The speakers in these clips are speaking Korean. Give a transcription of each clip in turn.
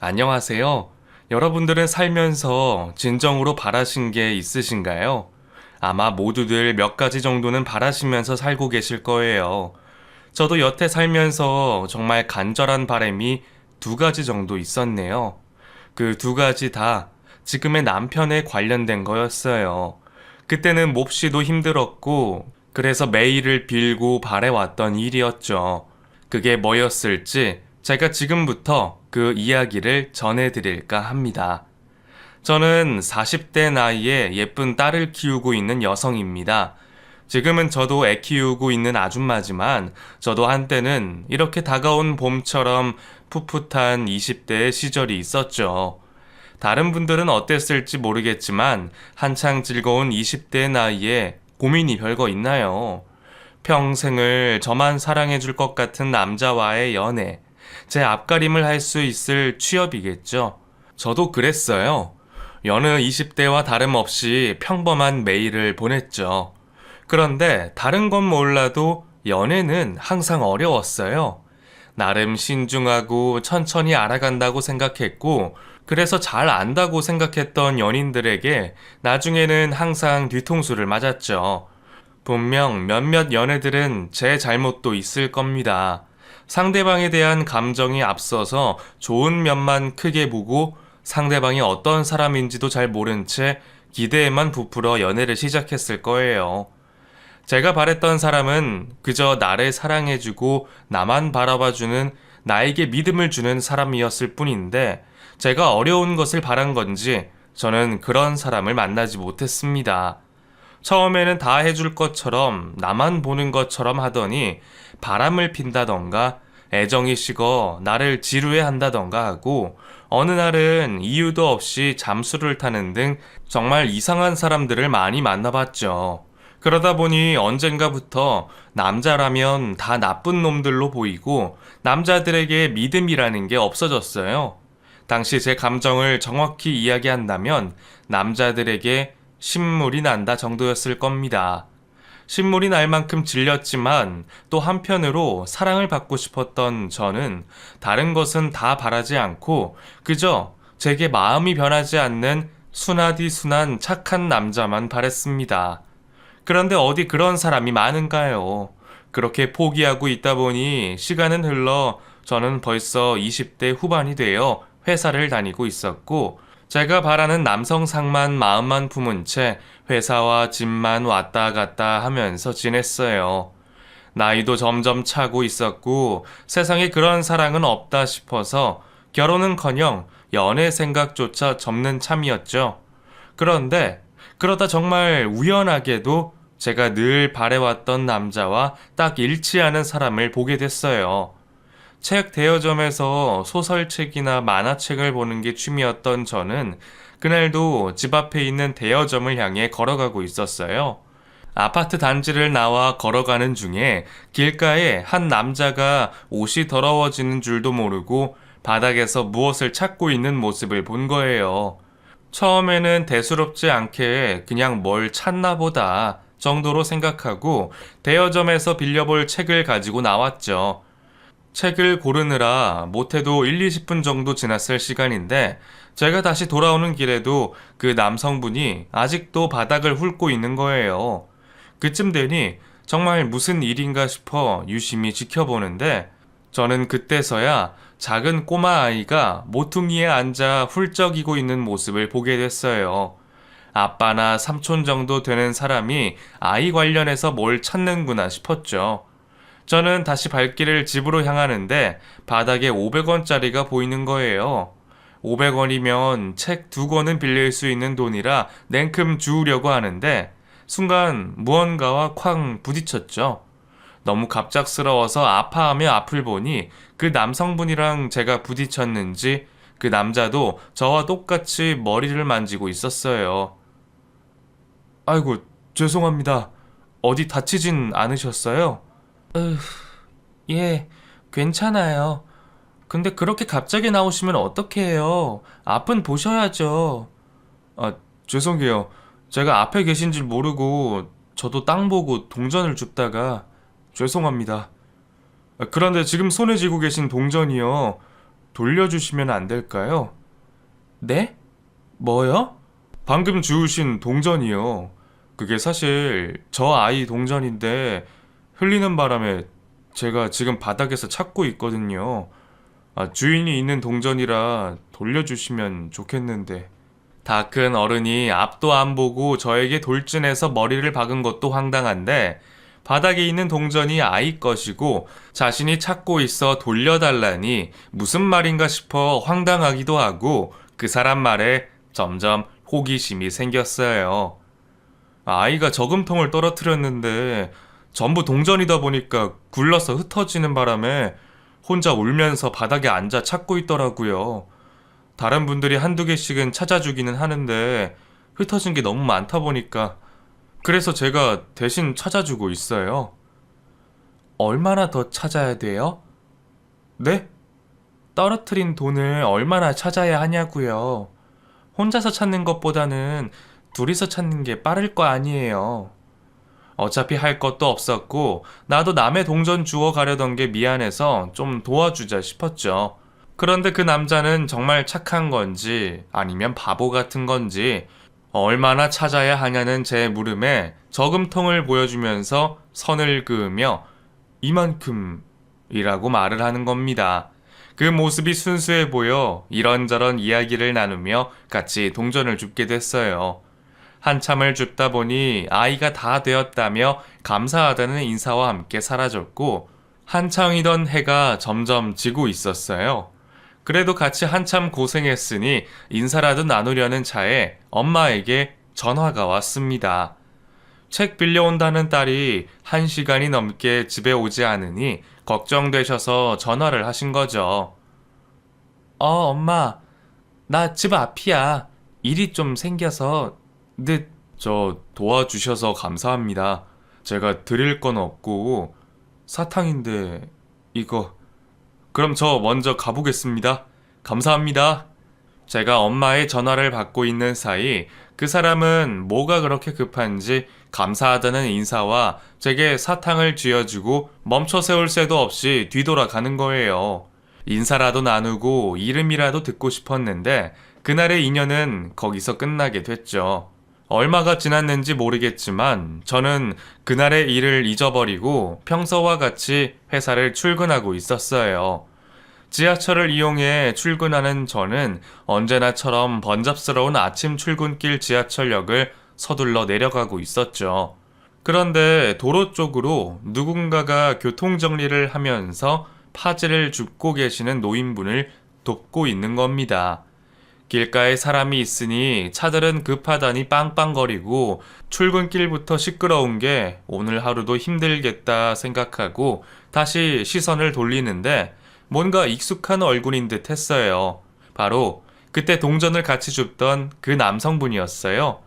안녕하세요. 여러분들은 살면서 진정으로 바라신 게 있으신가요? 아마 모두들 몇 가지 정도는 바라시면서 살고 계실 거예요. 저도 여태 살면서 정말 간절한 바람이 두 가지 정도 있었네요. 그 두 가지 다 지금의 남편에 관련된 거였어요. 그때는 몹시도 힘들었고, 그래서 매일을 빌고 바래왔던 일이었죠. 그게 뭐였을지 제가 지금부터 그 이야기를 전해드릴까 합니다. 저는 40대 나이에 예쁜 딸을 키우고 있는 여성입니다. 지금은 저도 애 키우고 있는 아줌마지만 저도 한때는 이렇게 다가온 봄처럼 풋풋한 20대의 시절이 있었죠. 다른 분들은 어땠을지 모르겠지만 한창 즐거운 20대 나이에 고민이 별거 있나요? 평생을 저만 사랑해줄 것 같은 남자와의 연애, 제 앞가림을 할 수 있을 취업이겠죠. 저도 그랬어요. 여느 20대와 다름없이 평범한 매일을 보냈죠. 그런데 다른 건 몰라도 연애는 항상 어려웠어요. 나름 신중하고 천천히 알아간다고 생각했고, 그래서 잘 안다고 생각했던 연인들에게 나중에는 항상 뒤통수를 맞았죠. 분명 몇몇 연애들은 제 잘못도 있을 겁니다. 상대방에 대한 감정이 앞서서 좋은 면만 크게 보고 상대방이 어떤 사람인지도 잘 모른 채 기대에만 부풀어 연애를 시작했을 거예요. 제가 바랬던 사람은 그저 나를 사랑해주고 나만 바라봐주는, 나에게 믿음을 주는 사람이었을 뿐인데, 제가 어려운 것을 바란 건지 저는 그런 사람을 만나지 못했습니다. 처음에는 다 해줄 것처럼, 나만 보는 것처럼 하더니 바람을 핀다던가 애정이 식어 나를 지루해 한다던가 하고, 어느 날은 이유도 없이 잠수를 타는 등 정말 이상한 사람들을 많이 만나봤죠. 그러다 보니 언젠가부터 남자라면 다 나쁜 놈들로 보이고 남자들에게 믿음이라는 게 없어졌어요. 당시 제 감정을 정확히 이야기한다면 남자들에게 신물이 난다 정도였을 겁니다. 신물이 날 만큼 질렸지만 또 한편으로 사랑을 받고 싶었던 저는 다른 것은 다 바라지 않고 그저 제게 마음이 변하지 않는 순하디 순한 착한 남자만 바랬습니다. 그런데 어디 그런 사람이 많은가요? 그렇게 포기하고 있다 보니 시간은 흘러 저는 벌써 20대 후반이 되어 회사를 다니고 있었고, 제가 바라는 남성상만 마음만 품은 채 회사와 집만 왔다 갔다 하면서 지냈어요. 나이도 점점 차고 있었고 세상에 그런 사랑은 없다 싶어서 결혼은커녕 연애 생각조차 접는 참이었죠. 그런데 그러다 정말 우연하게도 제가 늘 바래왔던 남자와 딱 일치하는 사람을 보게 됐어요. 책 대여점에서 소설책이나 만화책을 보는 게 취미였던 저는 그날도 집 앞에 있는 대여점을 향해 걸어가고 있었어요. 아파트 단지를 나와 걸어가는 중에 길가에 한 남자가 옷이 더러워지는 줄도 모르고 바닥에서 무엇을 찾고 있는 모습을 본 거예요. 처음에는 대수롭지 않게 그냥 뭘 찾나 보다 정도로 생각하고 대여점에서 빌려볼 책을 가지고 나왔죠. 책을 고르느라 못해도 1, 20분 정도 지났을 시간인데 제가 다시 돌아오는 길에도 그 남성분이 아직도 바닥을 훑고 있는 거예요. 그쯤 되니 정말 무슨 일인가 싶어 유심히 지켜보는데 저는 그때서야 작은 꼬마 아이가 모퉁이에 앉아 훌쩍이고 있는 모습을 보게 됐어요. 아빠나 삼촌 정도 되는 사람이 아이 관련해서 뭘 찾는구나 싶었죠. 저는 다시 발길을 집으로 향하는데 바닥에 500원짜리가 보이는 거예요. 500원이면 책 2권은 빌릴 수 있는 돈이라 냉큼 주우려고 하는데 순간 무언가와 쾅 부딪혔죠. 너무 갑작스러워서 아파하며 앞을 보니 그 남성분이랑 제가 부딪혔는지 그 남자도 저와 똑같이 머리를 만지고 있었어요. 아이고, 죄송합니다. 어디 다치진 않으셨어요? 예, 괜찮아요. 근데 그렇게 갑자기 나오시면 어떡해요? 앞은 보셔야죠. 아, 죄송해요. 제가 앞에 계신 줄 모르고 저도 땅 보고 동전을 줍다가 죄송합니다. 그런데 지금 손에 쥐고 계신 동전이요. 돌려주시면 안 될까요? 네? 뭐요? 방금 주우신 동전이요. 그게 사실 저 아이 동전인데 흘리는 바람에 제가 지금 바닥에서 찾고 있거든요. 주인이 있는 동전이라 돌려주시면 좋겠는데. 다 큰 어른이 앞도 안 보고 저에게 돌진해서 머리를 박은 것도 황당한데 바닥에 있는 동전이 아이 것이고 자신이 찾고 있어 돌려달라니 무슨 말인가 싶어 황당하기도 하고 그 사람 말에 점점 호기심이 생겼어요. 아이가 저금통을 떨어뜨렸는데 전부 동전이다 보니까 굴러서 흩어지는 바람에 혼자 울면서 바닥에 앉아 찾고 있더라고요. 다른 분들이 한두 개씩은 찾아주기는 하는데 흩어진 게 너무 많다 보니까 그래서 제가 대신 찾아주고 있어요. 얼마나 더 찾아야 돼요? 네? 떨어뜨린 돈을 얼마나 찾아야 하냐고요. 혼자서 찾는 것보다는 둘이서 찾는 게 빠를 거 아니에요. 어차피 할 것도 없었고 나도 남의 동전 주워 가려던 게 미안해서 좀 도와주자 싶었죠. 그런데 그 남자는 정말 착한 건지 아니면 바보 같은 건지 얼마나 찾아야 하냐는 제 물음에 저금통을 보여주면서 선을 그으며 이만큼이라고 말을 하는 겁니다. 그 모습이 순수해 보여 이런저런 이야기를 나누며 같이 동전을 줍게 됐어요. 한참을 줍다 보니 아이가 다 되었다며 감사하다는 인사와 함께 사라졌고 한창이던 해가 점점 지고 있었어요. 그래도 같이 한참 고생했으니 인사라도 나누려는 차에 엄마에게 전화가 왔습니다. 책 빌려온다는 딸이 1시간이 넘게 집에 오지 않으니 걱정되셔서 전화를 하신 거죠. 엄마, 나 집 앞이야. 일이 좀 생겨서 저 도와주셔서 감사합니다. 제가 드릴 건 없고 사탕인데 이거 그럼 저 먼저 가보겠습니다. 감사합니다. 제가 엄마의 전화를 받고 있는 사이 그 사람은 뭐가 그렇게 급한지 감사하다는 인사와 제게 사탕을 쥐어주고 멈춰 세울 새도 없이 뒤돌아가는 거예요. 인사라도 나누고 이름이라도 듣고 싶었는데 그날의 인연은 거기서 끝나게 됐죠. 얼마가 지났는지 모르겠지만 저는 그날의 일을 잊어버리고 평소와 같이 회사를 출근하고 있었어요. 지하철을 이용해 출근하는 저는 언제나처럼 번잡스러운 아침 출근길 지하철역을 서둘러 내려가고 있었죠. 그런데 도로 쪽으로 누군가가 교통정리를 하면서 파지를 줍고 계시는 노인분을 돕고 있는 겁니다. 길가에 사람이 있으니 차들은 급하다니 빵빵거리고 출근길부터 시끄러운 게 오늘 하루도 힘들겠다 생각하고 다시 시선을 돌리는데 뭔가 익숙한 얼굴인 듯 했어요. 바로 그때 동전을 같이 줍던 그 남성분이었어요.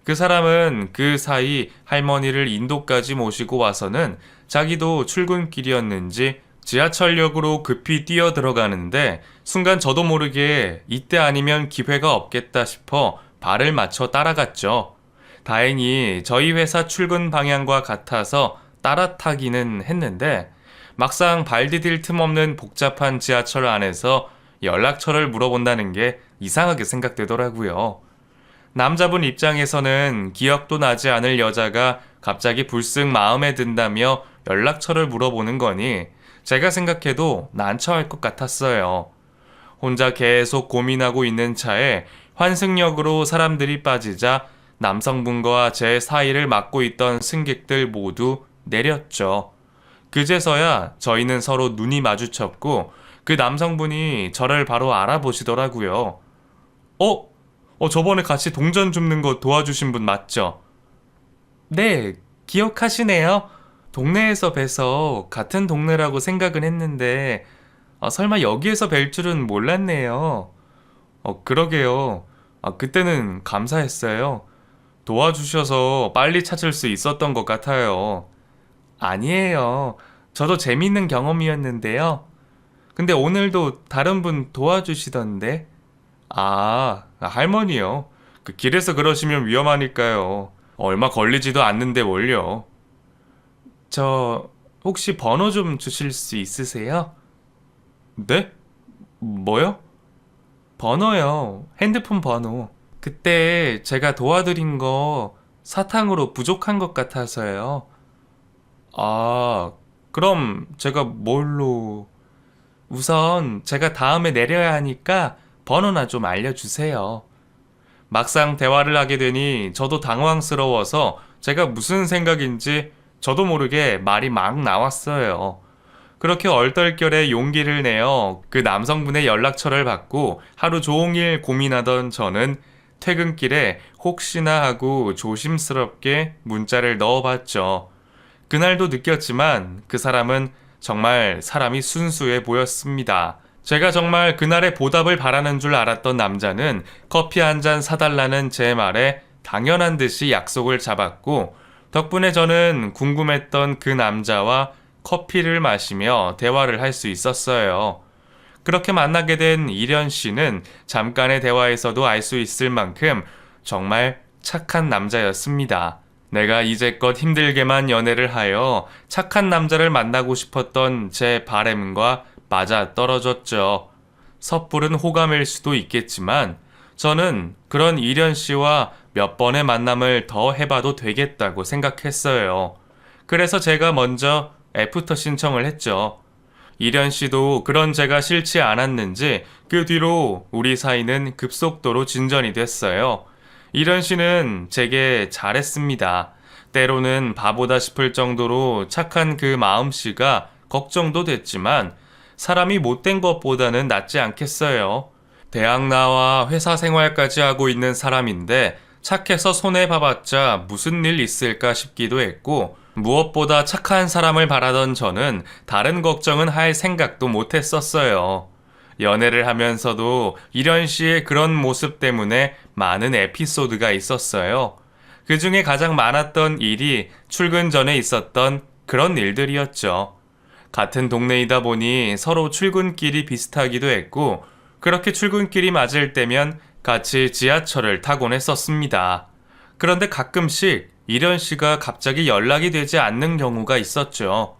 그 사람은 그 사이 할머니를 인도까지 모시고 와서는 자기도 출근길이었는지 지하철역으로 급히 뛰어 들어가는데 순간 저도 모르게 이때 아니면 기회가 없겠다 싶어 발을 맞춰 따라갔죠. 다행히 저희 회사 출근 방향과 같아서 따라 타기는 했는데 막상 발 디딜 틈 없는 복잡한 지하철 안에서 연락처를 물어본다는 게 이상하게 생각되더라고요. 남자분 입장에서는 기억도 나지 않을 여자가 갑자기 불쑥 마음에 든다며 연락처를 물어보는 거니 제가 생각해도 난처할 것 같았어요. 혼자 계속 고민하고 있는 차에 환승역으로 사람들이 빠지자 남성분과 제 사이를 맡고 있던 승객들 모두 내렸죠. 그제서야 저희는 서로 눈이 마주쳤고 그 남성분이 저를 바로 알아보시더라고요. 저번에 같이 동전 줍는 거 도와주신 분 맞죠? 네, 기억하시네요. 동네에서 뵈서 같은 동네라고 생각은 했는데 설마 여기에서 뵐 줄은 몰랐네요. 그러게요. 그때는 감사했어요. 도와주셔서 빨리 찾을 수 있었던 것 같아요. 아니에요. 저도 재밌는 경험이었는데요. 근데 오늘도 다른 분 도와주시던데. 할머니요. 그 길에서 그러시면 위험하니까요. 얼마 걸리지도 않는데 뭘요. 저 혹시 번호 좀 주실 수 있으세요? 네? 뭐요? 번호요. 핸드폰 번호. 그때 제가 도와드린 거 사탕으로 부족한 것 같아서요. 아, 그럼 제가 뭘로... 우선 제가 다음에 내려야 하니까 번호나 좀 알려주세요. 막상 대화를 하게 되니 저도 당황스러워서 제가 무슨 생각인지 저도 모르게 말이 막 나왔어요. 그렇게 얼떨결에 용기를 내어 그 남성분의 연락처를 받고 하루 종일 고민하던 저는 퇴근길에 혹시나 하고 조심스럽게 문자를 넣어봤죠. 그날도 느꼈지만 그 사람은 정말 사람이 순수해 보였습니다. 제가 정말 그날의 보답을 바라는 줄 알았던 남자는 커피 한 잔 사달라는 제 말에 당연한 듯이 약속을 잡았고, 덕분에 저는 궁금했던 그 남자와 커피를 마시며 대화를 할 수 있었어요. 그렇게 만나게 된 이련 씨는 잠깐의 대화에서도 알 수 있을 만큼 정말 착한 남자였습니다. 내가 이제껏 힘들게만 연애를 하여 착한 남자를 만나고 싶었던 제 바램과 맞아 떨어졌죠. 섣부른 호감일 수도 있겠지만 저는 그런 이련 씨와 몇 번의 만남을 더 해봐도 되겠다고 생각했어요. 그래서 제가 먼저 애프터 신청을 했죠. 이련 씨도 그런 제가 싫지 않았는지 그 뒤로 우리 사이는 급속도로 진전이 됐어요. 이련 씨는 제게 잘했습니다. 때로는 바보다 싶을 정도로 착한 그 마음씨가 걱정도 됐지만 사람이 못된 것보다는 낫지 않겠어요. 대학 나와 회사 생활까지 하고 있는 사람인데 착해서 손해봐봤자 무슨 일 있을까 싶기도 했고, 무엇보다 착한 사람을 바라던 저는 다른 걱정은 할 생각도 못했었어요. 연애를 하면서도 이련 씨의 그런 모습 때문에 많은 에피소드가 있었어요. 그 중에 가장 많았던 일이 출근 전에 있었던 그런 일들이었죠. 같은 동네이다 보니 서로 출근길이 비슷하기도 했고, 그렇게 출근길이 맞을 때면 같이 지하철을 타곤 했었습니다. 그런데 가끔씩 이련 씨가 갑자기 연락이 되지 않는 경우가 있었죠.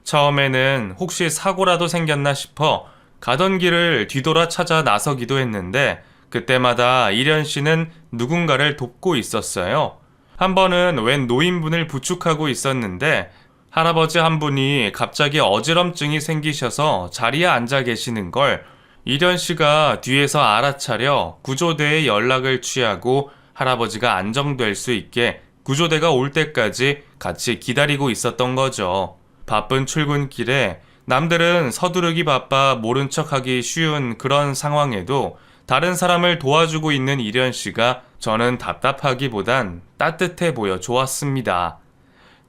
처음에는 혹시 사고라도 생겼나 싶어 가던 길을 뒤돌아 찾아 나서기도 했는데, 그때마다 이련 씨는 누군가를 돕고 있었어요. 한 번은 웬 노인분을 부축하고 있었는데 할아버지 한 분이 갑자기 어지럼증이 생기셔서 자리에 앉아 계시는 걸 이련 씨가 뒤에서 알아차려 구조대에 연락을 취하고 할아버지가 안정될 수 있게 구조대가 올 때까지 같이 기다리고 있었던 거죠. 바쁜 출근길에 남들은 서두르기 바빠 모른 척하기 쉬운 그런 상황에도 다른 사람을 도와주고 있는 이련 씨가 저는 답답하기보단 따뜻해 보여 좋았습니다.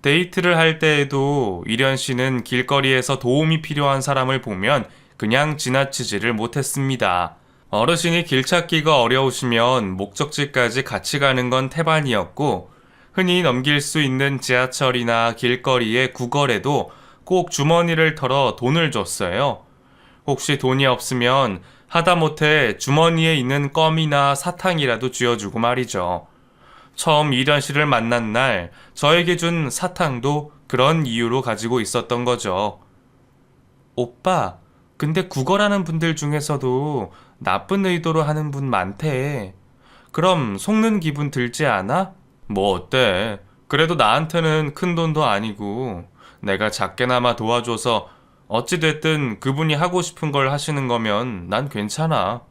데이트를 할 때에도 이련 씨는 길거리에서 도움이 필요한 사람을 보면 그냥 지나치지를 못했습니다. 어르신이 길 찾기가 어려우시면 목적지까지 같이 가는 건 태반이었고, 흔히 넘길 수 있는 지하철이나 길거리의 구걸에도 꼭 주머니를 털어 돈을 줬어요. 혹시 돈이 없으면 하다못해 주머니에 있는 껌이나 사탕이라도 쥐어주고 말이죠. 처음 이련 씨를 만난 날 저에게 준 사탕도 그런 이유로 가지고 있었던 거죠. 오빠, 근데 구걸하는 분들 중에서도 나쁜 의도로 하는 분 많대. 그럼 속는 기분 들지 않아? 뭐 어때? 그래도 나한테는 큰 돈도 아니고 내가 작게나마 도와줘서 어찌됐든 그분이 하고 싶은 걸 하시는 거면 난 괜찮아.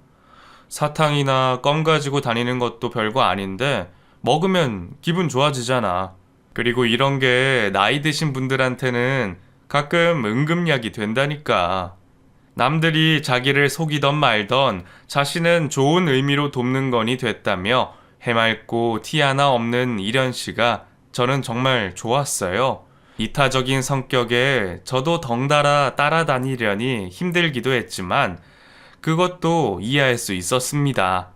사탕이나 껌 가지고 다니는 것도 별거 아닌데 먹으면 기분 좋아지잖아. 그리고 이런 게 나이 드신 분들한테는 가끔 응급약이 된다니까. 남들이 자기를 속이던 말던 자신은 좋은 의미로 돕는 건이 됐다며 해맑고 티 하나 없는 이련 씨가 저는 정말 좋았어요. 이타적인 성격에 저도 덩달아 따라다니려니 힘들기도 했지만 그것도 이해할 수 있었습니다.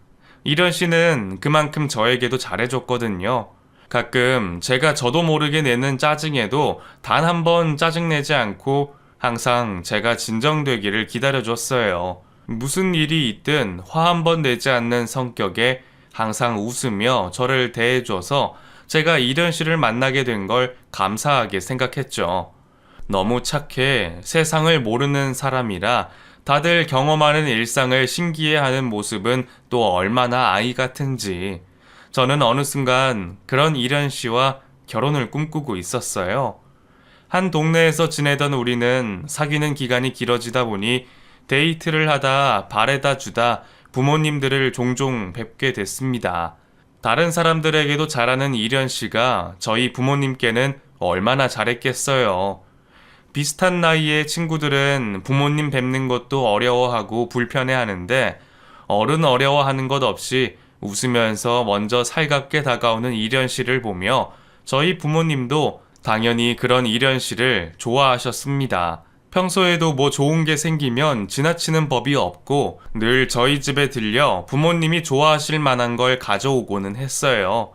이련 씨는 그만큼 저에게도 잘해줬거든요. 가끔 제가 저도 모르게 내는 짜증에도 단 한 번 짜증내지 않고 항상 제가 진정되기를 기다려줬어요. 무슨 일이 있든 화 한 번 내지 않는 성격에 항상 웃으며 저를 대해줘서 제가 이련 씨를 만나게 된 걸 감사하게 생각했죠. 너무 착해 세상을 모르는 사람이라 다들 경험하는 일상을 신기해하는 모습은 또 얼마나 아이 같은지. 저는 어느 순간 그런 이련 씨와 결혼을 꿈꾸고 있었어요. 한 동네에서 지내던 우리는 사귀는 기간이 길어지다 보니 데이트를 하다 바래다 주다 부모님들을 종종 뵙게 됐습니다. 다른 사람들에게도 잘하는 이련 씨가 저희 부모님께는 얼마나 잘했겠어요. 비슷한 나이의 친구들은 부모님 뵙는 것도 어려워하고 불편해하는데 어른 어려워하는 것 없이 웃으면서 먼저 살갑게 다가오는 이련 씨를 보며 저희 부모님도 당연히 그런 이련 씨를 좋아하셨습니다. 평소에도 뭐 좋은 게 생기면 지나치는 법이 없고 늘 저희 집에 들려 부모님이 좋아하실 만한 걸 가져오고는 했어요.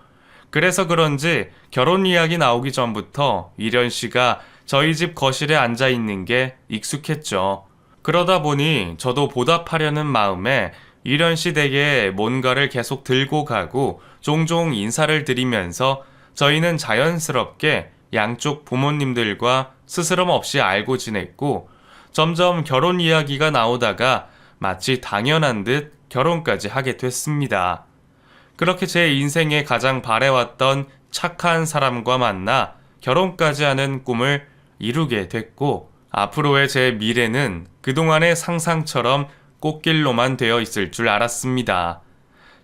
그래서 그런지 결혼 이야기 나오기 전부터 이련 씨가 저희 집 거실에 앉아 있는 게 익숙했죠. 그러다 보니 저도 보답하려는 마음에 이련 씨 댁에 뭔가를 계속 들고 가고 종종 인사를 드리면서 저희는 자연스럽게 양쪽 부모님들과 스스럼 없이 알고 지냈고 점점 결혼 이야기가 나오다가 마치 당연한 듯 결혼까지 하게 됐습니다. 그렇게 제 인생에 가장 바래왔던 착한 사람과 만나 결혼까지 하는 꿈을 이루게 됐고 앞으로의 제 미래는 그동안의 상상처럼 꽃길로만 되어 있을 줄 알았습니다.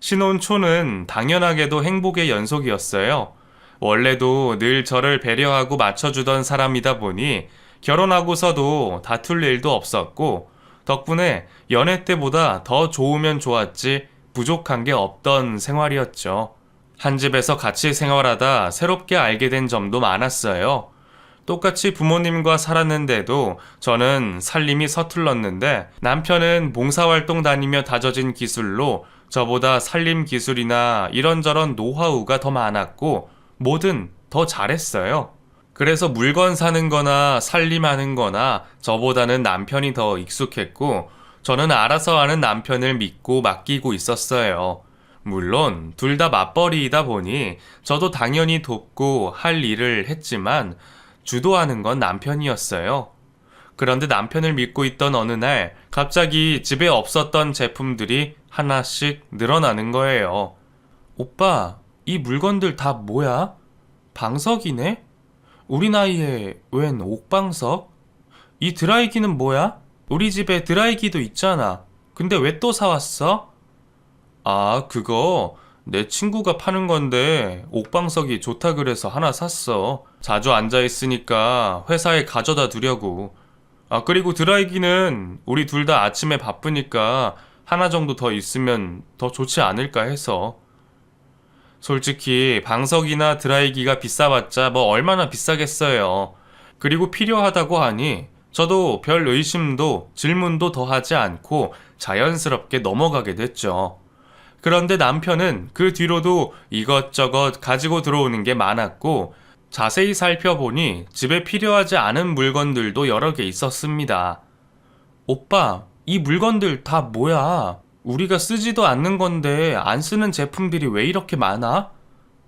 신혼 초는 당연하게도 행복의 연속이었어요. 원래도 늘 저를 배려하고 맞춰주던 사람이다 보니 결혼하고서도 다툴 일도 없었고 덕분에 연애 때보다 더 좋으면 좋았지 부족한 게 없던 생활이었죠. 한 집에서 같이 생활하다 새롭게 알게 된 점도 많았어요. 똑같이 부모님과 살았는데도 저는 살림이 서툴렀는데 남편은 봉사활동 다니며 다져진 기술로 저보다 살림 기술이나 이런저런 노하우가 더 많았고 뭐든 더 잘했어요. 그래서 물건 사는 거나 살림하는 거나 저보다는 남편이 더 익숙했고 저는 알아서 하는 남편을 믿고 맡기고 있었어요. 물론 둘 다 맞벌이이다 보니 저도 당연히 돕고 할 일을 했지만 주도하는 건 남편이었어요. 그런데 남편을 믿고 있던 어느 날 갑자기 집에 없었던 제품들이 하나씩 늘어나는 거예요. 오빠, 이 물건들 다 뭐야? 방석이네? 우리 나이에 웬 옥방석? 이 드라이기는 뭐야? 우리 집에 드라이기도 있잖아. 근데 왜 또 사왔어? 아, 그거 내 친구가 파는 건데 옥방석이 좋다 그래서 하나 샀어. 자주 앉아있으니까 회사에 가져다 두려고. 아, 그리고 드라이기는 우리 둘 다 아침에 바쁘니까 하나 정도 더 있으면 더 좋지 않을까 해서. 솔직히 방석이나 드라이기가 비싸봤자 뭐 얼마나 비싸겠어요. 그리고 필요하다고 하니 저도 별 의심도 질문도 더 하지 않고 자연스럽게 넘어가게 됐죠. 그런데 남편은 그 뒤로도 이것저것 가지고 들어오는 게 많았고 자세히 살펴보니 집에 필요하지 않은 물건들도 여러 개 있었습니다. 오빠, 이 물건들 다 뭐야? 우리가 쓰지도 않는 건데 안 쓰는 제품들이 왜 이렇게 많아?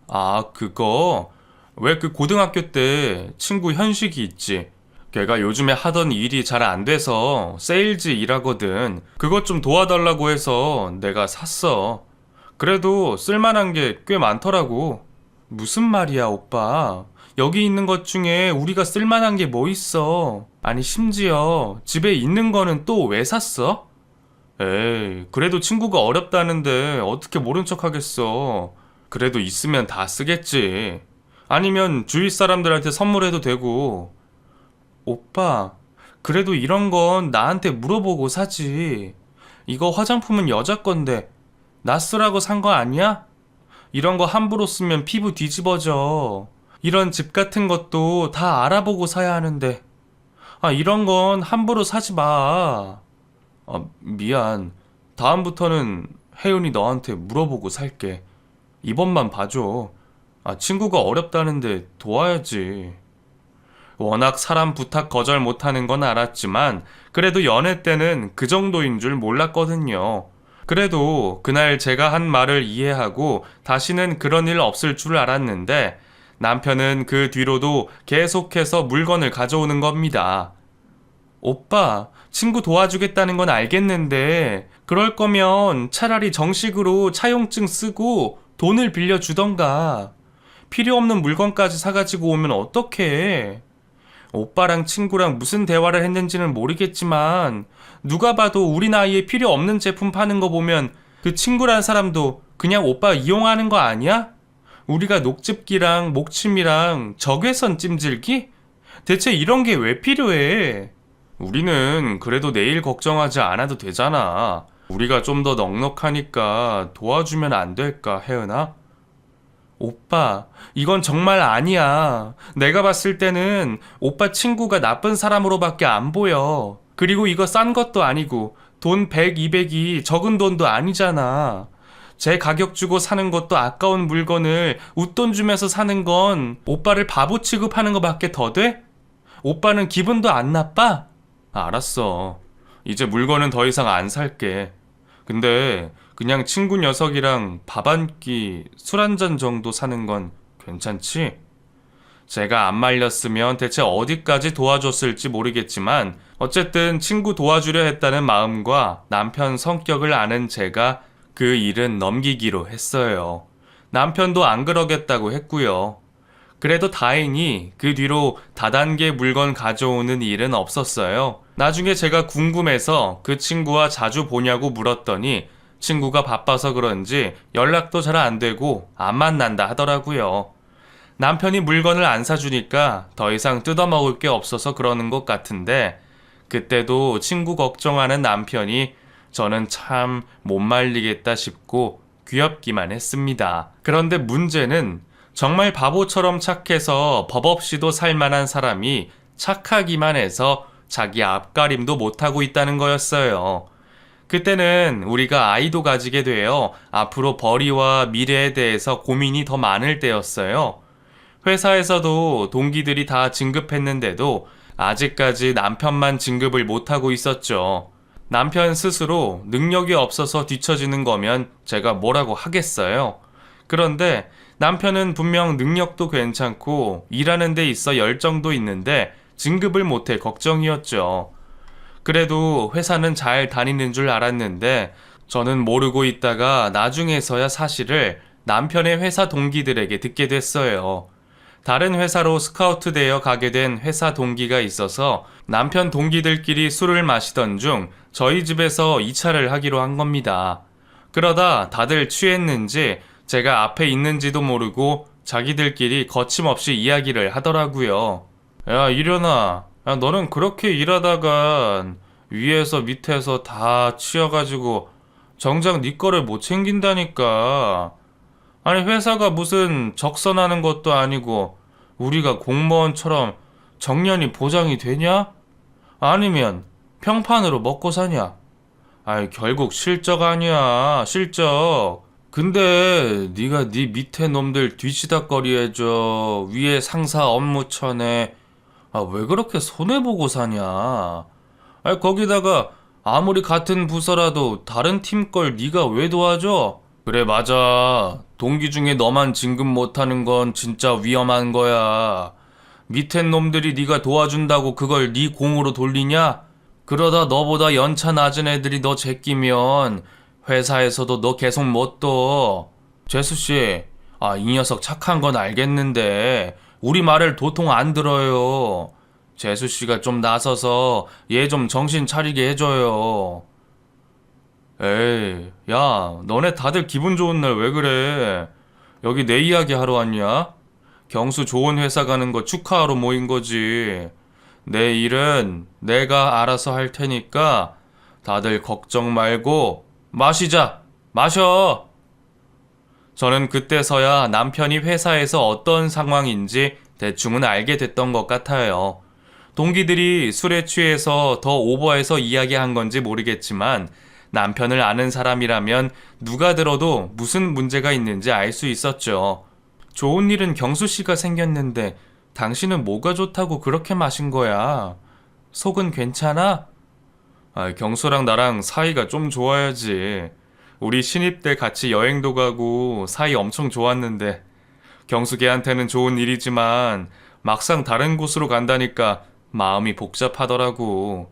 아, 그거 왜 그 고등학교 때 친구 현식이 있지? 걔가 요즘에 하던 일이 잘 안 돼서 세일즈 일하거든. 그것 좀 도와달라고 해서 내가 샀어. 그래도 쓸만한 게 꽤 많더라고. 무슨 말이야, 오빠? 여기 있는 것 중에 우리가 쓸만한 게 뭐 있어? 아니, 심지어 집에 있는 거는 또 왜 샀어? 에이, 그래도 친구가 어렵다는데 어떻게 모른 척 하겠어. 그래도 있으면 다 쓰겠지. 아니면 주위 사람들한테 선물해도 되고. 오빠, 그래도 이런 건 나한테 물어보고 사지. 이거 화장품은 여자 건데 나 쓰라고 산 거 아니야? 이런 거 함부로 쓰면 피부 뒤집어져. 이런 집 같은 것도 다 알아보고 사야 하는데. 아, 이런 건 함부로 사지 마. 미안. 다음부터는 혜윤이 너한테 물어보고 살게. 이번만 봐줘. 친구가 어렵다는데 도와야지. 워낙 사람 부탁 거절 못하는 건 알았지만 그래도 연애 때는 그 정도인 줄 몰랐거든요. 그래도 그날 제가 한 말을 이해하고 다시는 그런 일 없을 줄 알았는데 남편은 그 뒤로도 계속해서 물건을 가져오는 겁니다. 오빠, 친구 도와주겠다는 건 알겠는데 그럴 거면 차라리 정식으로 차용증 쓰고 돈을 빌려주던가. 필요 없는 물건까지 사가지고 오면 어떡해. 오빠랑 친구랑 무슨 대화를 했는지는 모르겠지만 누가 봐도 우리 나이에 필요 없는 제품 파는 거 보면 그 친구란 사람도 그냥 오빠 이용하는 거 아니야? 우리가 녹즙기랑 목침이랑 적외선 찜질기? 대체 이런 게 왜 필요해? 우리는 그래도 내일 걱정하지 않아도 되잖아. 우리가 좀 더 넉넉하니까 도와주면 안 될까, 혜은아? 오빠, 이건 정말 아니야. 내가 봤을 때는 오빠 친구가 나쁜 사람으로밖에 안 보여. 그리고 이거 싼 것도 아니고 돈 100, 200이 적은 돈도 아니잖아. 제 가격 주고 사는 것도 아까운 물건을 웃돈 주면서 사는 건 오빠를 바보 취급하는 것밖에 더 돼? 오빠는 기분도 안 나빠? 알았어. 이제 물건은 더 이상 안 살게. 근데 그냥 친구 녀석이랑 밥 한 끼, 술 한 잔 정도 사는 건 괜찮지? 제가 안 말렸으면 대체 어디까지 도와줬을지 모르겠지만 어쨌든 친구 도와주려 했다는 마음과 남편 성격을 아는 제가 그 일은 넘기기로 했어요. 남편도 안 그러겠다고 했고요. 그래도 다행히 그 뒤로 다단계 물건 가져오는 일은 없었어요. 나중에 제가 궁금해서 그 친구와 자주 보냐고 물었더니 친구가 바빠서 그런지 연락도 잘 안 되고 안 만난다 하더라고요. 남편이 물건을 안 사주니까 더 이상 뜯어먹을 게 없어서 그러는 것 같은데 그때도 친구 걱정하는 남편이 저는 참 못 말리겠다 싶고 귀엽기만 했습니다. 그런데 문제는 정말 바보처럼 착해서 법 없이도 살만한 사람이 착하기만 해서 자기 앞가림도 못하고 있다는 거였어요. 그때는 우리가 아이도 가지게 되어 앞으로 벌이와 미래에 대해서 고민이 더 많을 때였어요. 회사에서도 동기들이 다 진급했는데도 아직까지 남편만 진급을 못하고 있었죠. 남편 스스로 능력이 없어서 뒤처지는 거면 제가 뭐라고 하겠어요. 그런데 남편은 분명 능력도 괜찮고 일하는 데 있어 열정도 있는데 진급을 못해 걱정이었죠. 그래도 회사는 잘 다니는 줄 알았는데 저는 모르고 있다가 나중에서야 사실을 남편의 회사 동기들에게 듣게 됐어요. 다른 회사로 스카우트 되어 가게 된 회사 동기가 있어서 남편 동기들끼리 술을 마시던 중 저희 집에서 2차를 하기로 한 겁니다. 그러다 다들 취했는지 제가 앞에 있는지도 모르고 자기들끼리 거침없이 이야기를 하더라고요. 야, 이련아. 야, 너는 그렇게 일하다가 위에서 밑에서 다 치여가지고 정작 네 거를 못 챙긴다니까. 아니, 회사가 무슨 적선하는 것도 아니고 우리가 공무원처럼 정년이 보장이 되냐? 아니면 평판으로 먹고 사냐? 아이, 결국 실적 아니야, 실적. 근데 네가 네 밑에 놈들 뒤치다꺼리 해줘. 위에 상사 업무처네. 아, 왜 그렇게 손해보고 사냐? 아, 거기다가 아무리 같은 부서라도 다른 팀 걸 네가 왜 도와줘? 그래, 맞아. 동기 중에 너만 진급 못하는 건 진짜 위험한 거야. 밑에 놈들이 네가 도와준다고 그걸 네 공으로 돌리냐? 그러다 너보다 연차 낮은 애들이 너 제끼면 회사에서도 너 계속 못 둬. 재수씨, 아, 이 녀석 착한 건 알겠는데 우리 말을 도통 안 들어요. 재수씨가 좀 나서서 얘 좀 정신 차리게 해줘요. 에이, 야, 너네 다들 기분 좋은 날 왜 그래? 여기 내 이야기 하러 왔냐? 경수 좋은 회사 가는 거 축하하러 모인 거지. 내 일은 내가 알아서 할 테니까 다들 걱정 말고 마시자. 마셔. 저는 그때서야 남편이 회사에서 어떤 상황인지 대충은 알게 됐던 것 같아요. 동기들이 술에 취해서 더 오버해서 이야기한 건지 모르겠지만 남편을 아는 사람이라면 누가 들어도 무슨 문제가 있는지 알 수 있었죠. 좋은 일은 경수 씨가 생겼는데 당신은 뭐가 좋다고 그렇게 마신 거야? 속은 괜찮아? 아, 경수랑 나랑 사이가 좀 좋아야지. 우리 신입 때 같이 여행도 가고 사이 엄청 좋았는데 경수 걔한테는 좋은 일이지만 막상 다른 곳으로 간다니까 마음이 복잡하더라고.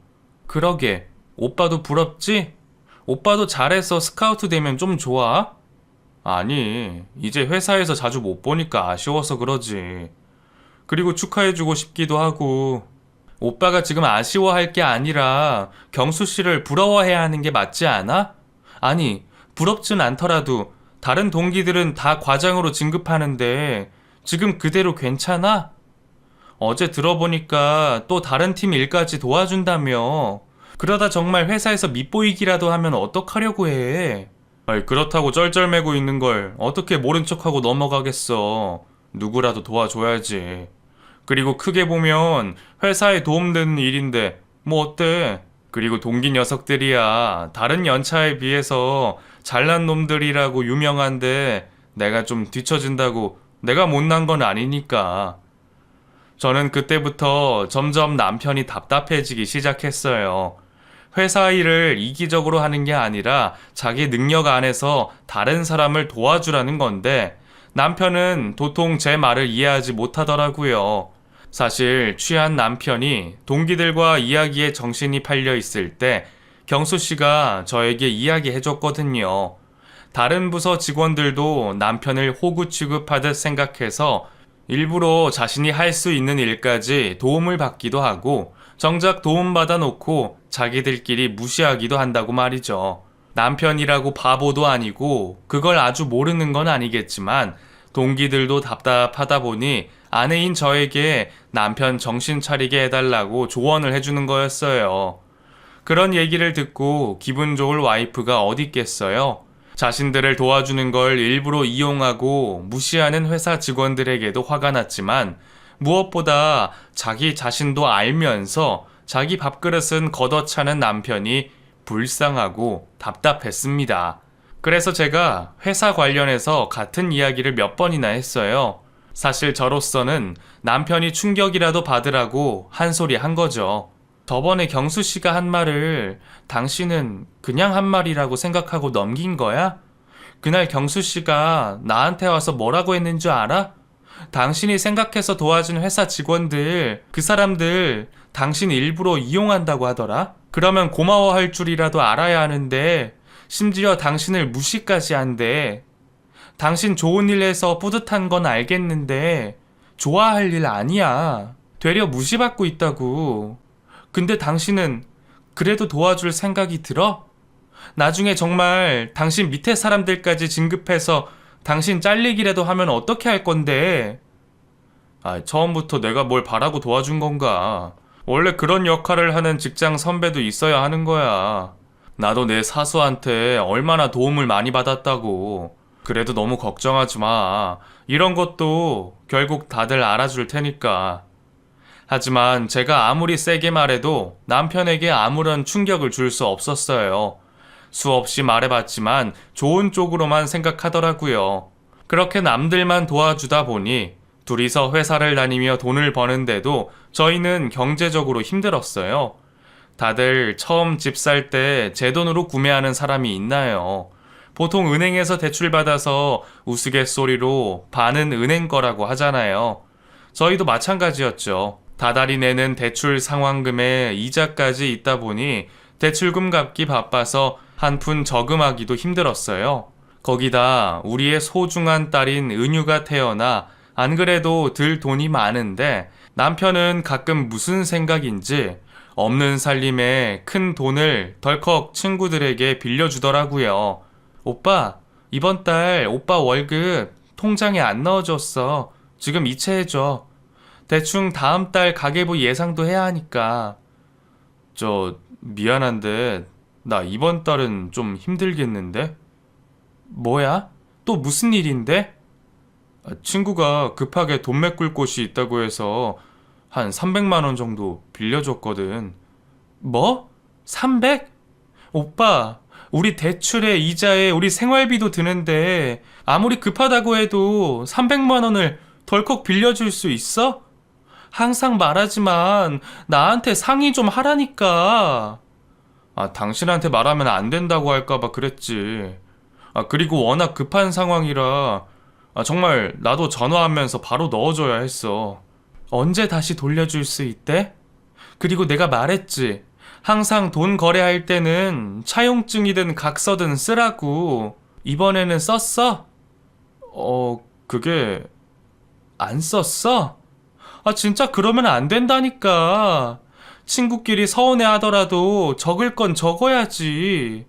그러게, 오빠도 부럽지? 오빠도 잘해서 스카우트 되면 좀 좋아? 아니, 이제 회사에서 자주 못 보니까 아쉬워서 그러지. 그리고 축하해주고 싶기도 하고. 오빠가 지금 아쉬워할 게 아니라 경수 씨를 부러워해야 하는 게 맞지 않아? 아니, 부럽진 않더라도 다른 동기들은 다 과장으로 진급하는데 지금 그대로 괜찮아? 어제 들어보니까 또 다른 팀 일까지 도와준다며. 그러다 정말 회사에서 밉보이기라도 하면 어떡하려고 해? 아이, 그렇다고 쩔쩔매고 있는 걸 어떻게 모른 척하고 넘어가겠어. 누구라도 도와줘야지. 그리고 크게 보면 회사에 도움되는 일인데 뭐 어때? 그리고 동기 녀석들이야 다른 연차에 비해서 잘난 놈들이라고 유명한데 내가 좀 뒤처진다고 내가 못난 건 아니니까. 저는 그때부터 점점 남편이 답답해지기 시작했어요. 회사 일을 이기적으로 하는 게 아니라 자기 능력 안에서 다른 사람을 도와주라는 건데 남편은 도통 제 말을 이해하지 못하더라고요. 사실 취한 남편이 동기들과 이야기에 정신이 팔려 있을 때 경수 씨가 저에게 이야기해 줬거든요. 다른 부서 직원들도 남편을 호구 취급하듯 생각해서 일부러 자신이 할 수 있는 일까지 도움을 받기도 하고 정작 도움받아 놓고 자기들끼리 무시하기도 한다고 말이죠. 남편이라고 바보도 아니고 그걸 아주 모르는 건 아니겠지만 동기들도 답답하다 보니 아내인 저에게 남편 정신 차리게 해달라고 조언을 해주는 거였어요. 그런 얘기를 듣고 기분 좋을 와이프가 어디 있겠어요? 자신들을 도와주는 걸 일부러 이용하고 무시하는 회사 직원들에게도 화가 났지만 무엇보다 자기 자신도 알면서 자기 밥그릇은 걷어차는 남편이 불쌍하고 답답했습니다. 그래서 제가 회사 관련해서 같은 이야기를 몇 번이나 했어요. 사실 저로서는 남편이 충격이라도 받으라고 한 소리 한 거죠. 저번에 경수 씨가 한 말을 당신은 그냥 한 말이라고 생각하고 넘긴 거야? 그날 경수 씨가 나한테 와서 뭐라고 했는 줄 알아? 당신이 생각해서 도와준 회사 직원들, 그 사람들 당신 일부러 이용한다고 하더라? 그러면 고마워할 줄이라도 알아야 하는데 심지어 당신을 무시까지 한대. 당신 좋은 일 해서 뿌듯한 건 알겠는데 좋아할 일 아니야. 되려 무시받고 있다고. 근데 당신은 그래도 도와줄 생각이 들어? 나중에 정말 당신 밑에 사람들까지 진급해서 당신 잘리기라도 하면 어떻게 할 건데? 처음부터 내가 뭘 바라고 도와준 건가? 원래 그런 역할을 하는 직장 선배도 있어야 하는 거야. 나도 내 사수한테 얼마나 도움을 많이 받았다고. 그래도 너무 걱정하지 마. 이런 것도 결국 다들 알아줄 테니까. 하지만 제가 아무리 세게 말해도 남편에게 아무런 충격을 줄 수 없었어요. 수없이 말해봤지만 좋은 쪽으로만 생각하더라고요. 그렇게 남들만 도와주다 보니 둘이서 회사를 다니며 돈을 버는데도 저희는 경제적으로 힘들었어요. 다들 처음 집 살 때 제 돈으로 구매하는 사람이 있나요? 보통 은행에서 대출받아서 우스갯소리로 반은 은행 거라고 하잖아요. 저희도 마찬가지였죠. 다달이 내는 대출 상환금에 이자까지 있다 보니 대출금 갚기 바빠서 한 푼 저금하기도 힘들었어요. 거기다 우리의 소중한 딸인 은유가 태어나 안 그래도 들 돈이 많은데 남편은 가끔 무슨 생각인지 없는 살림에 큰 돈을 덜컥 친구들에게 빌려주더라고요. 오빠, 이번 달 오빠 월급 통장에 안 넣어줬어. 지금 이체해줘. 대충 다음 달 가계부 예상도 해야 하니까. 미안한데 나 이번 달은 좀 힘들겠는데? 뭐야? 또 무슨 일인데? 친구가 급하게 돈 메꿀 곳이 있다고 해서 한 300만 원 정도 빌려줬거든. 뭐? 300? 오빠, 우리 대출에 이자에 우리 생활비도 드는데 아무리 급하다고 해도 300만 원을 덜컥 빌려줄 수 있어? 항상 말하지만 나한테 상의 좀 하라니까. 당신한테 말하면 안 된다고 할까봐 그랬지. 그리고 워낙 급한 상황이라 정말 나도 전화하면서 바로 넣어줘야 했어. 언제 다시 돌려줄 수 있대? 그리고 내가 말했지. 항상 돈 거래할 때는 차용증이든 각서든 쓰라고. 이번에는 썼어? 그게 안 썼어? 아, 진짜 그러면 안 된다니까. 친구끼리 서운해 하더라도 적을 건 적어야지.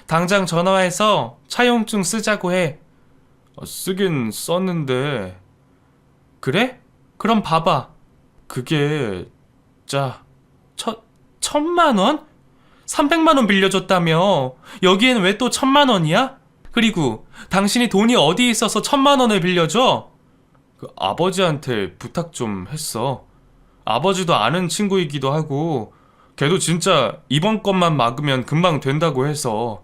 당장 전화해서 차용증 쓰자고 해. 쓰긴 썼는데. 그래? 그럼 봐봐. 그게, 자, 1,000만 원? 300만 원 빌려줬다며. 여기엔 왜 또 1,000만 원이야? 그리고 당신이 돈이 어디 있어서 1,000만 원을 빌려줘? 아버지한테 부탁 좀 했어. 아버지도 아는 친구이기도 하고, 걔도 진짜 이번 것만 막으면 금방 된다고 해서.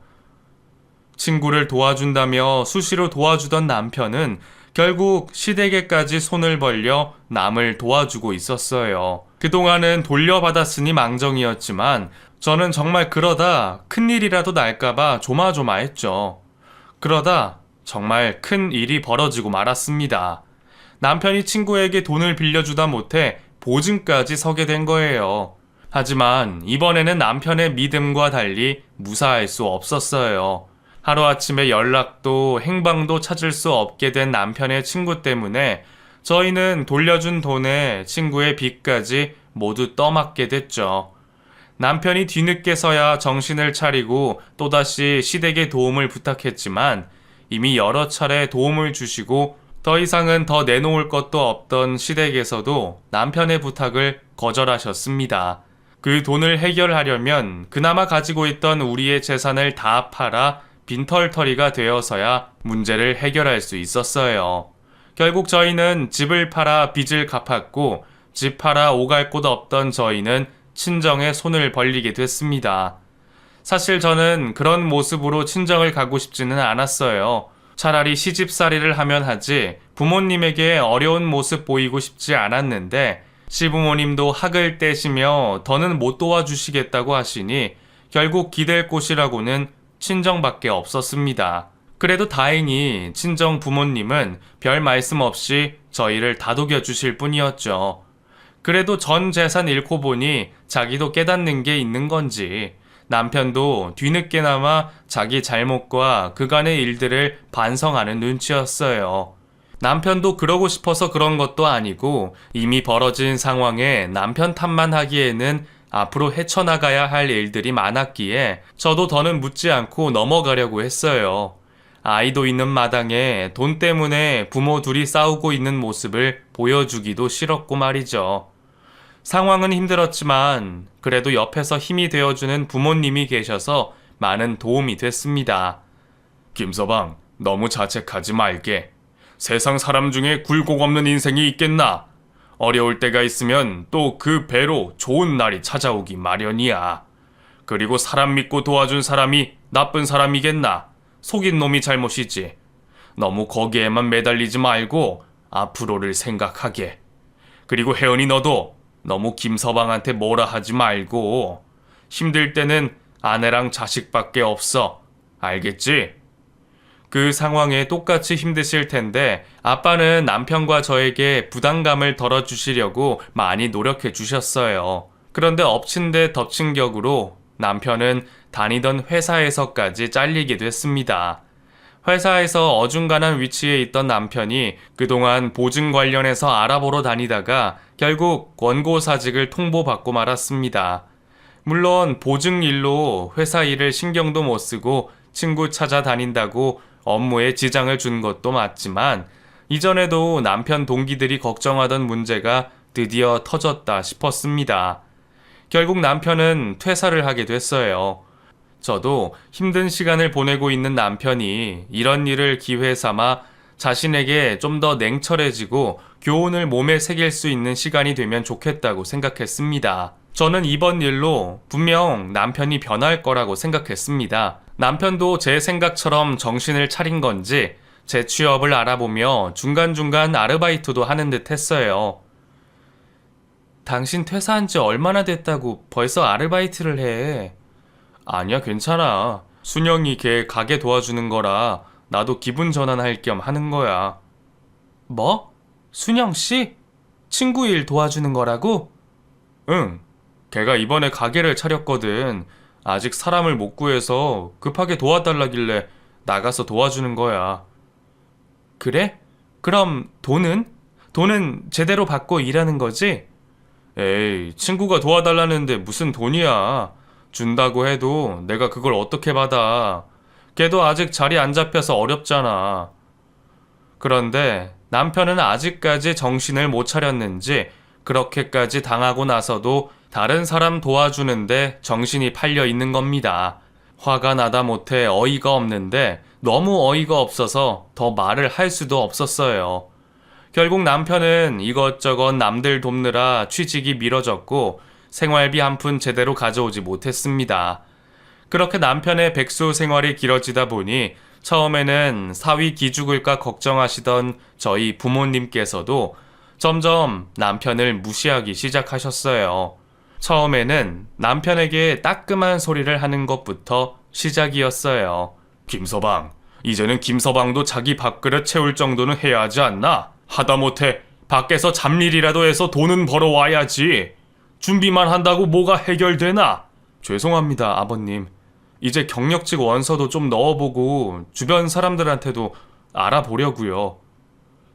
친구를 도와준다며 수시로 도와주던 남편은 결국 시댁에까지 손을 벌려 남을 도와주고 있었어요. 그동안은 돌려받았으니 망정이었지만 저는 정말 그러다 큰일이라도 날까봐 조마조마했죠. 그러다 정말 큰 일이 벌어지고 말았습니다. 남편이 친구에게 돈을 빌려주다 못해 보증까지 서게 된 거예요. 하지만 이번에는 남편의 믿음과 달리 무사할 수 없었어요. 하루아침에 연락도 행방도 찾을 수 없게 된 남편의 친구 때문에 저희는 돌려준 돈에 친구의 빚까지 모두 떠맡게 됐죠. 남편이 뒤늦게서야 정신을 차리고 또다시 시댁에 도움을 부탁했지만 이미 여러 차례 도움을 주시고 더 이상은 더 내놓을 것도 없던 시댁에서도 남편의 부탁을 거절하셨습니다. 그 돈을 해결하려면 그나마 가지고 있던 우리의 재산을 다 팔아 빈털터리가 되어서야 문제를 해결할 수 있었어요. 결국 저희는 집을 팔아 빚을 갚았고 집 팔아 오갈 곳 없던 저희는 친정에 손을 벌리게 됐습니다. 사실 저는 그런 모습으로 친정을 가고 싶지는 않았어요. 차라리 시집살이를 하면 하지 부모님에게 어려운 모습 보이고 싶지 않았는데 시부모님도 학을 떼시며 더는 못 도와주시겠다고 하시니 결국 기댈 곳이라고는 친정밖에 없었습니다. 그래도 다행히 친정 부모님은 별 말씀 없이 저희를 다독여 주실 뿐이었죠. 그래도 전 재산 잃고 보니 자기도 깨닫는 게 있는 건지 남편도 뒤늦게나마 자기 잘못과 그간의 일들을 반성하는 눈치였어요. 남편도 그러고 싶어서 그런 것도 아니고 이미 벌어진 상황에 남편 탓만 하기에는 앞으로 헤쳐나가야 할 일들이 많았기에 저도 더는 묻지 않고 넘어가려고 했어요. 아이도 있는 마당에 돈 때문에 부모 둘이 싸우고 있는 모습을 보여주기도 싫었고 말이죠. 상황은 힘들었지만 그래도 옆에서 힘이 되어주는 부모님이 계셔서 많은 도움이 됐습니다. 김서방, 너무 자책하지 말게. 세상 사람 중에 굴곡 없는 인생이 있겠나? 어려울 때가 있으면 또 그 배로 좋은 날이 찾아오기 마련이야. 그리고 사람 믿고 도와준 사람이 나쁜 사람이겠나? 속인 놈이 잘못이지. 너무 거기에만 매달리지 말고 앞으로를 생각하게. 그리고 혜연이 너도 너무 김서방한테 뭐라 하지 말고 힘들 때는 아내랑 자식밖에 없어. 알겠지? 그 상황에 똑같이 힘드실 텐데 아빠는 남편과 저에게 부담감을 덜어주시려고 많이 노력해 주셨어요. 그런데 엎친 데 덮친 격으로 남편은 다니던 회사에서까지 잘리게 됐습니다. 회사에서 어중간한 위치에 있던 남편이 그동안 보증 관련해서 알아보러 다니다가 결국 권고사직을 통보받고 말았습니다. 물론 보증 일로 회사 일을 신경도 못 쓰고 친구 찾아다닌다고 업무에 지장을 준 것도 맞지만 이전에도 남편 동기들이 걱정하던 문제가 드디어 터졌다 싶었습니다. 결국 남편은 퇴사를 하게 됐어요. 저도 힘든 시간을 보내고 있는 남편이 이런 일을 기회 삼아 자신에게 좀 더 냉철해지고 교훈을 몸에 새길 수 있는 시간이 되면 좋겠다고 생각했습니다. 저는 이번 일로 분명 남편이 변할 거라고 생각했습니다. 남편도 제 생각처럼 정신을 차린 건지 제 취업을 알아보며 중간중간 아르바이트도 하는 듯 했어요. 당신 퇴사한 지 얼마나 됐다고 벌써 아르바이트를 해? 아니야, 괜찮아. 순영이 걔 가게 도와주는 거라 나도 기분 전환할 겸 하는 거야. 뭐? 순영 씨? 친구 일 도와주는 거라고? 응. 걔가 이번에 가게를 차렸거든. 아직 사람을 못 구해서 급하게 도와달라길래 나가서 도와주는 거야. 그래? 그럼 돈은? 돈은 제대로 받고 일하는 거지? 에이, 친구가 도와달라는데 무슨 돈이야. 준다고 해도 내가 그걸 어떻게 받아. 걔도 아직 자리 안 잡혀서 어렵잖아. 그런데 남편은 아직까지 정신을 못 차렸는지 그렇게까지 당하고 나서도 다른 사람 도와주는데 정신이 팔려 있는 겁니다. 화가 나다 못해 어이가 없는데 너무 어이가 없어서 더 말을 할 수도 없었어요. 결국 남편은 이것저것 남들 돕느라 취직이 미뤄졌고 생활비 한 푼 제대로 가져오지 못했습니다. 그렇게 남편의 백수 생활이 길어지다 보니 처음에는 사위 기죽을까 걱정하시던 저희 부모님께서도 점점 남편을 무시하기 시작하셨어요. 처음에는 남편에게 따끔한 소리를 하는 것부터 시작이었어요. 김서방, 이제는 김서방도 자기 밥그릇 채울 정도는 해야 하지 않나? 하다못해 밖에서 잡일이라도 해서 돈은 벌어와야지. 준비만 한다고 뭐가 해결되나? 죄송합니다, 아버님. 이제 경력직 원서도 좀 넣어보고 주변 사람들한테도 알아보려고요.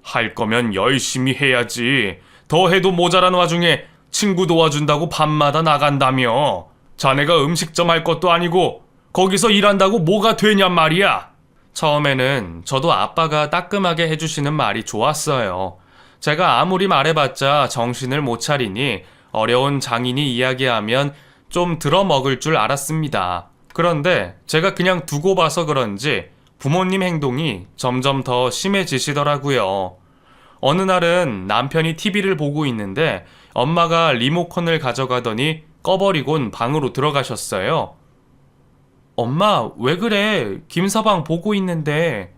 할 거면 열심히 해야지. 더 해도 모자란 와중에 친구 도와준다고 밤마다 나간다며. 자네가 음식점 할 것도 아니고 거기서 일한다고 뭐가 되냔 말이야. 처음에는 저도 아빠가 따끔하게 해주시는 말이 좋았어요. 제가 아무리 말해봤자 정신을 못 차리니 어려운 장인이 이야기하면 좀 들어먹을 줄 알았습니다. 그런데 제가 그냥 두고 봐서 그런지 부모님 행동이 점점 더 심해지시더라고요. 어느 날은 남편이 TV를 보고 있는데 엄마가 리모컨을 가져가더니 꺼버리곤 방으로 들어가셨어요. 엄마, 왜 그래? 김서방 보고 있는데.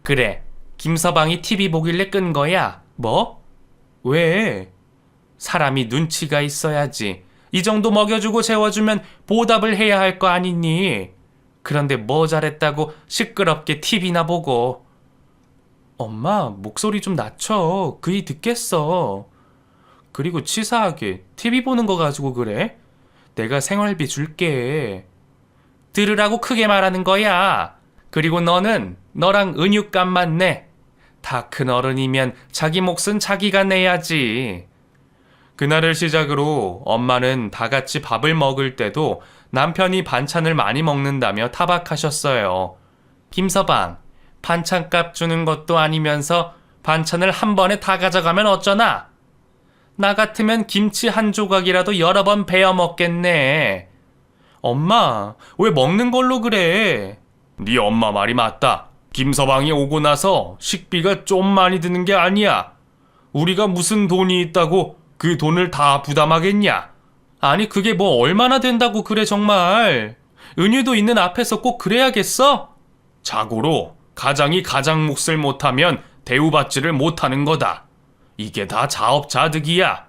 그래, 김서방이 TV 보길래 끈 거야. 뭐? 왜? 사람이 눈치가 있어야지. 이 정도 먹여주고 재워주면 보답을 해야 할 거 아니니? 그런데 뭐 잘했다고 시끄럽게 TV나 보고. 엄마, 목소리 좀 낮춰. 그이 듣겠어. 그리고 치사하게 TV 보는 거 가지고 그래? 내가 생활비 줄게. 들으라고 크게 말하는 거야. 그리고 너는 너랑 은유값만 내. 다 큰 어른이면 자기 몫은 자기가 내야지. 그날을 시작으로 엄마는 다 같이 밥을 먹을 때도 남편이 반찬을 많이 먹는다며 타박하셨어요. 김서방, 반찬값 주는 것도 아니면서 반찬을 한 번에 다 가져가면 어쩌나? 나 같으면 김치 한 조각이라도 여러 번 베어 먹겠네. 엄마, 왜 먹는 걸로 그래? 네 엄마 말이 맞다. 김서방이 오고 나서 식비가 좀 많이 드는 게 아니야. 우리가 무슨 돈이 있다고 그 돈을 다 부담하겠냐? 아니, 그게 뭐 얼마나 된다고 그래 정말. 은유도 있는 앞에서 꼭 그래야겠어? 자고로 가장이 가장 몫을 못하면 대우받지를 못하는 거다. 이게 다 자업자득이야.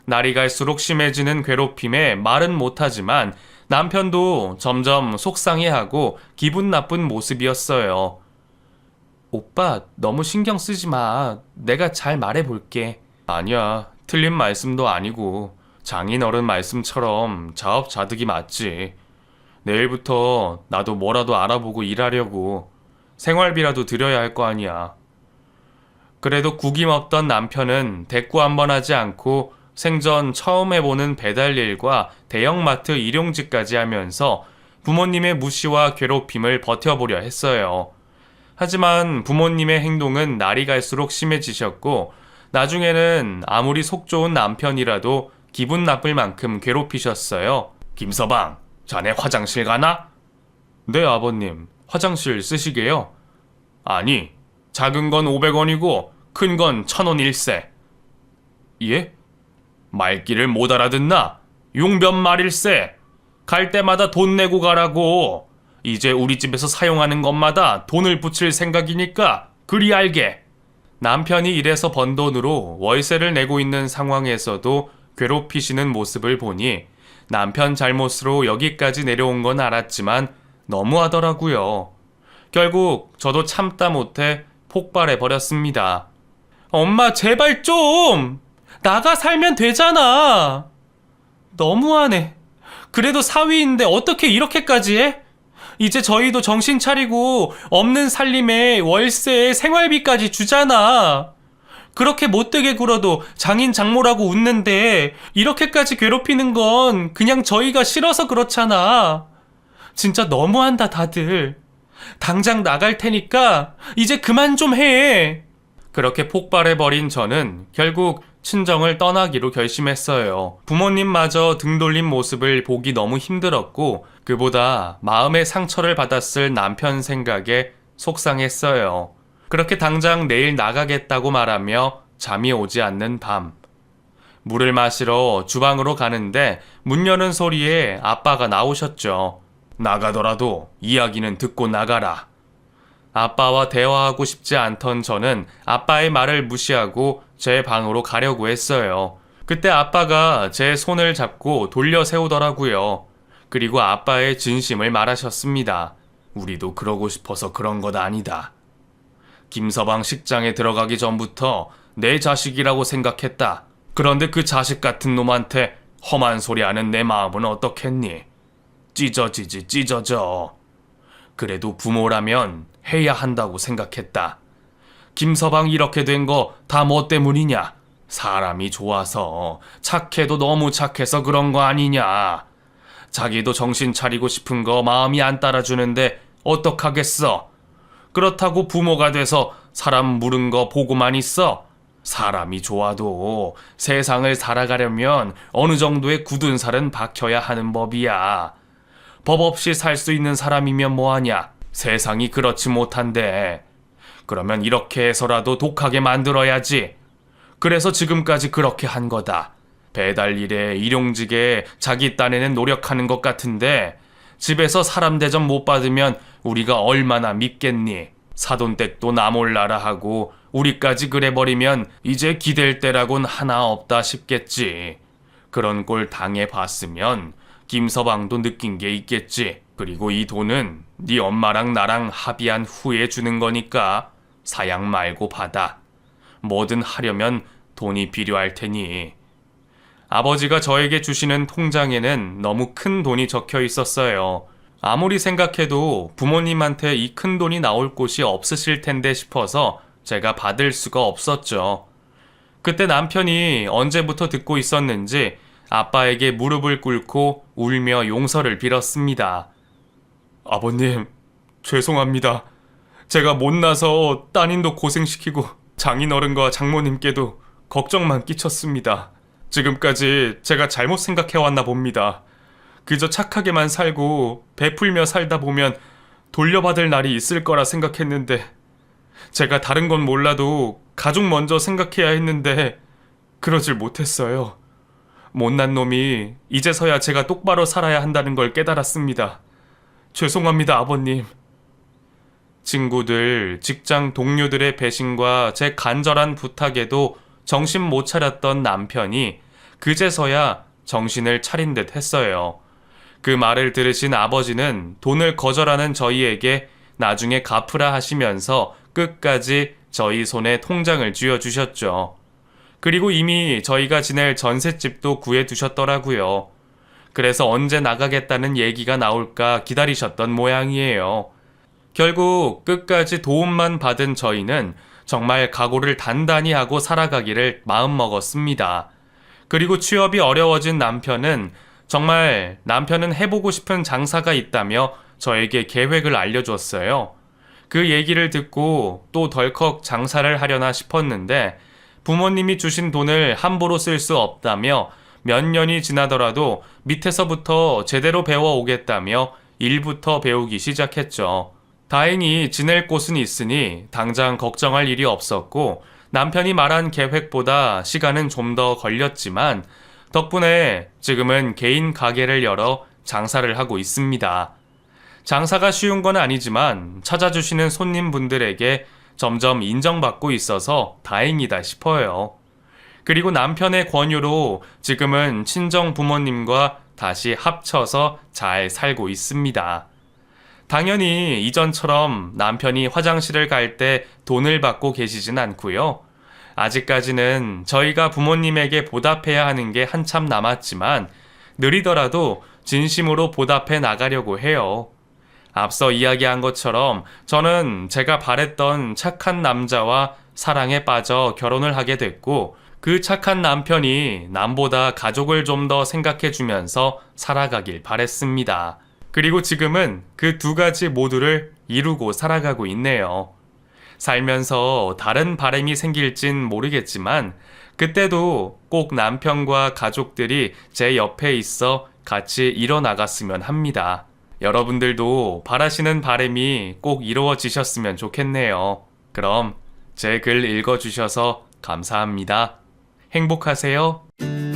날이 갈수록 심해지는 괴롭힘에 말은 못하지만 남편도 점점 속상해하고 기분 나쁜 모습이었어요. 오빠, 너무 신경 쓰지 마. 내가 잘 말해볼게. 아니야, 틀린 말씀도 아니고 장인어른 말씀처럼 자업자득이 맞지. 내일부터 나도 뭐라도 알아보고 일하려고. 생활비라도 드려야 할 거 아니야. 그래도 구김없던 남편은 대꾸 한번 하지 않고 생전 처음 해보는 배달일과 대형마트 일용직까지 하면서 부모님의 무시와 괴롭힘을 버텨보려 했어요. 하지만 부모님의 행동은 날이 갈수록 심해지셨고 나중에는 아무리 속 좋은 남편이라도 기분 나쁠 만큼 괴롭히셨어요. 김서방, 자네 화장실 가나? 네, 아버님. 화장실 쓰시게요? 아니, 작은 건 500원이고 큰 건 1000원일세. 예? 말귀를 못 알아듣나? 용변 말일세. 갈 때마다 돈 내고 가라고. 이제 우리 집에서 사용하는 것마다 돈을 붙일 생각이니까 그리 알게. 남편이 일해서 번 돈으로 월세를 내고 있는 상황에서도 괴롭히시는 모습을 보니 남편 잘못으로 여기까지 내려온 건 알았지만 너무하더라고요. 결국 저도 참다 못해 폭발해 버렸습니다. 엄마, 제발 좀! 나가 살면 되잖아! 너무하네. 그래도 사위인데 어떻게 이렇게까지 해? 이제 저희도 정신 차리고 없는 살림에 월세에 생활비까지 주잖아. 그렇게 못되게 굴어도 장인 장모라고 웃는데 이렇게까지 괴롭히는 건 그냥 저희가 싫어서 그렇잖아. 진짜 너무한다 다들. 당장 나갈 테니까 이제 그만 좀 해. 그렇게 폭발해버린 저는 결국 친정을 떠나기로 결심했어요. 부모님마저 등 돌린 모습을 보기 너무 힘들었고 그보다 마음의 상처를 받았을 남편 생각에 속상했어요. 그렇게 당장 내일 나가겠다고 말하며 잠이 오지 않는 밤. 물을 마시러 주방으로 가는데 문 여는 소리에 아빠가 나오셨죠. 나가더라도 이야기는 듣고 나가라. 아빠와 대화하고 싶지 않던 저는 아빠의 말을 무시하고 제 방으로 가려고 했어요. 그때 아빠가 제 손을 잡고 돌려 세우더라고요. 그리고 아빠의 진심을 말하셨습니다. 우리도 그러고 싶어서 그런 것 아니다. 김서방 식장에 들어가기 전부터 내 자식이라고 생각했다. 그런데 그 자식 같은 놈한테 험한 소리 하는 내 마음은 어떻겠니? 찢어지지 찢어져. 그래도 부모라면 해야 한다고 생각했다. 김서방 이렇게 된 거 다 뭐 때문이냐? 사람이 좋아서, 착해도 너무 착해서 그런 거 아니냐? 자기도 정신 차리고 싶은 거 마음이 안 따라주는데 어떡하겠어? 그렇다고 부모가 돼서 사람 물은 거 보고만 있어? 사람이 좋아도 세상을 살아가려면 어느 정도의 굳은 살은 박혀야 하는 법이야. 법 없이 살 수 있는 사람이면 뭐하냐? 세상이 그렇지 못한데. 그러면 이렇게 해서라도 독하게 만들어야지. 그래서 지금까지 그렇게 한 거다. 배달 일에 일용직에 자기 딴에는 노력하는 것 같은데 집에서 사람 대접 못 받으면 우리가 얼마나 밉겠니? 사돈댁도 나 몰라라 하고 우리까지 그래버리면 이제 기댈 때라곤 하나 없다 싶겠지. 그런 꼴 당해봤으면 김서방도 느낀 게 있겠지. 그리고 이 돈은 네 엄마랑 나랑 합의한 후에 주는 거니까 사양 말고 받아. 뭐든 하려면 돈이 필요할 테니. 아버지가 저에게 주시는 통장에는 너무 큰 돈이 적혀 있었어요. 아무리 생각해도 부모님한테 이 큰 돈이 나올 곳이 없으실 텐데 싶어서 제가 받을 수가 없었죠. 그때 남편이 언제부터 듣고 있었는지 아빠에게 무릎을 꿇고 울며 용서를 빌었습니다. 아버님, 죄송합니다. 제가 못나서 따님도 고생시키고 장인어른과 장모님께도 걱정만 끼쳤습니다. 지금까지 제가 잘못 생각해왔나 봅니다. 그저 착하게만 살고 베풀며 살다 보면 돌려받을 날이 있을 거라 생각했는데 제가 다른 건 몰라도 가족 먼저 생각해야 했는데 그러질 못했어요. 못난 놈이 이제서야 제가 똑바로 살아야 한다는 걸 깨달았습니다. 죄송합니다, 아버님. 친구들, 직장 동료들의 배신과 제 간절한 부탁에도 정신 못 차렸던 남편이 그제서야 정신을 차린 듯 했어요. 그 말을 들으신 아버지는 돈을 거절하는 저희에게 나중에 갚으라 하시면서 끝까지 저희 손에 통장을 쥐어주셨죠. 그리고 이미 저희가 지낼 전셋집도 구해두셨더라고요. 그래서 언제 나가겠다는 얘기가 나올까 기다리셨던 모양이에요. 결국 끝까지 도움만 받은 저희는 정말 각오를 단단히 하고 살아가기를 마음먹었습니다. 그리고 취업이 어려워진 남편은 정말 남편은 해보고 싶은 장사가 있다며 저에게 계획을 알려줬어요. 그 얘기를 듣고 또 덜컥 장사를 하려나 싶었는데 부모님이 주신 돈을 함부로 쓸 수 없다며 몇 년이 지나더라도 밑에서부터 제대로 배워오겠다며 일부터 배우기 시작했죠. 다행히 지낼 곳은 있으니 당장 걱정할 일이 없었고 남편이 말한 계획보다 시간은 좀 더 걸렸지만 덕분에 지금은 개인 가게를 열어 장사를 하고 있습니다. 장사가 쉬운 건 아니지만 찾아주시는 손님분들에게 점점 인정받고 있어서 다행이다 싶어요. 그리고 남편의 권유로 지금은 친정 부모님과 다시 합쳐서 잘 살고 있습니다. 당연히 이전처럼 남편이 화장실을 갈 때 돈을 받고 계시진 않고요. 아직까지는 저희가 부모님에게 보답해야 하는 게 한참 남았지만 느리더라도 진심으로 보답해 나가려고 해요. 앞서 이야기한 것처럼 저는 제가 바랬던 착한 남자와 사랑에 빠져 결혼을 하게 됐고, 그 착한 남편이 남보다 가족을 좀 더 생각해 주면서 살아가길 바랬습니다. 그리고 지금은 그 두 가지 모두를 이루고 살아가고 있네요. 살면서 다른 바람이 생길진 모르겠지만, 그때도 꼭 남편과 가족들이 제 옆에 있어 같이 일어나갔으면 합니다. 여러분들도 바라시는 바람이 꼭 이루어지셨으면 좋겠네요. 그럼 제 글 읽어주셔서 감사합니다. 행복하세요.